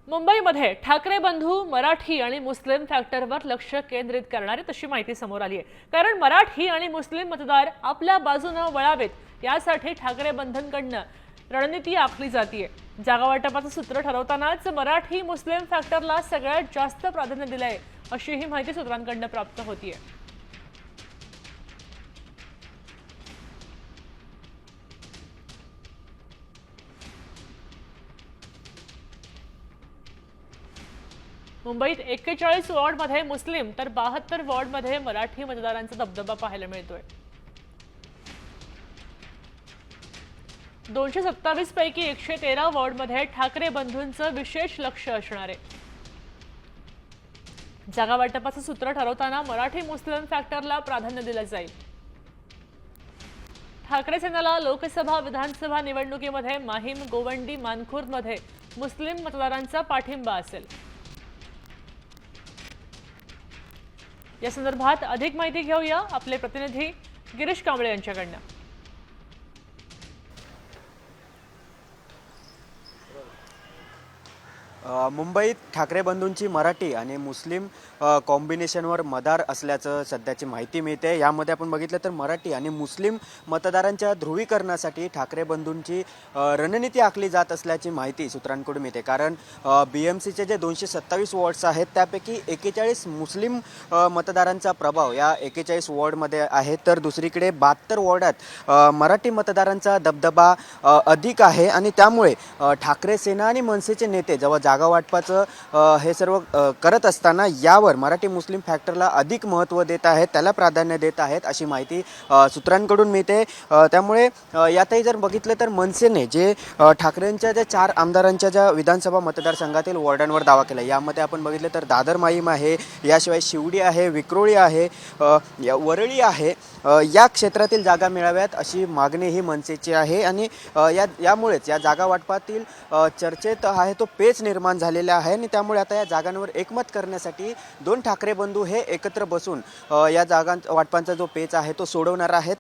मुंबईमध्ये ठाकरे बंधू मराठी आणि मुस्लिम फॅक्टरवर लक्ष केंद्रित करणारे तशी माहिती समोर आली आहे। कारण मराठी आणि मुस्लिम मतदार आपल्या बाजूने वळावेत यासाठी ठाकरे बंधूंकडून रणनीती आखली जाते। जागा वाटपाचं सूत्र ठरवतानाच मराठी मुस्लिम फॅक्टरला सगळ्यात जास्त प्राधान्य दिलंय अशी ही माहिती सूत्रांकडून प्राप्त होतीये। मुंबईत 41 वॉर्डमध्ये मुस्लिम तर 72 वॉर्डमध्ये मराठी मतदारांचा दबदबा पाहायला मिळतोय। 227 पैकी 113 वॉर्डमध्ये ठाकरे बंधूंचं विशेष लक्ष असणार आहे। जागा वाटपाचं सूत्र ठरवताना मराठी मुस्लिम फॅक्टरला प्राधान्य दिलं जाईल। ठाकरे सेनेला लोकसभा विधानसभा निवडणुकीमध्ये माहीम गोवंडी मानखुर्दमध्ये मुस्लिम मतदारांचा पाठिंबा असेल। या संदर्भात अधिक माहिती घेऊया आपले प्रतिनिधी गिरीश कांबळे यांच्याकडून। मुंबईत ठाकरे बंधूंची मराठी आणि मुस्लिम कॉम्बिनेशनवर मदार असल्याचं सध्याची माहिती मिळते। यामध्ये आपण बघितलं तर मराठी आणि मुस्लिम मतदारांच्या ध्रुवीकरणासाठी ठाकरे बंधूंची रणनीती आखली जात असल्याची माहिती सूत्रांकडून मिळते। कारण BMCचे जे 227 वॉर्ड्स आहेत त्यापैकी 41 मुस्लिम मतदारांचा प्रभाव या 41 वॉर्डमध्ये आहे, तर दुसरीकडे 72 वॉर्डात मराठी मतदारांचा दबदबा अधिक आहे। आणि त्यामुळे ठाकरे सेना आणि मनसेचे नेते जेव्हा जागा वाटपाचं हे सर्व करत असताना यावर मराठी मुस्लिम फॅक्टरला अधिक महत्त्व देत आहेत, त्याला प्राधान्य देत आहेत अशी माहिती सूत्रांकडून मिळते। त्यामुळे यातही जर बघितलं तर मनसेने जे ठाकरेंच्या ज्या 4 आमदारांच्या ज्या विधानसभा मतदारसंघातील वॉर्डांवर दावा केला, यामध्ये आपण बघितलं तर दादर माहीम आहे, याशिवाय शिवडी आहे, विक्रोळी आहे, वरळी आहे, या क्षेत्रातील जागा मिळाव्यात अशी मागणी ही मनसेची आहे। आणि यामुळेच या जागा वाटपातील चर्चेत आहे तो पेच निर्माण झालेला आहे। आणि त्यामुळे आता या जागांवर एकमत करण्यासाठी 2 ठाकरे बंधू हे एकत्र बसून या जागा वाटपांचा जो पेच आहे तो सोडवणार आहेत।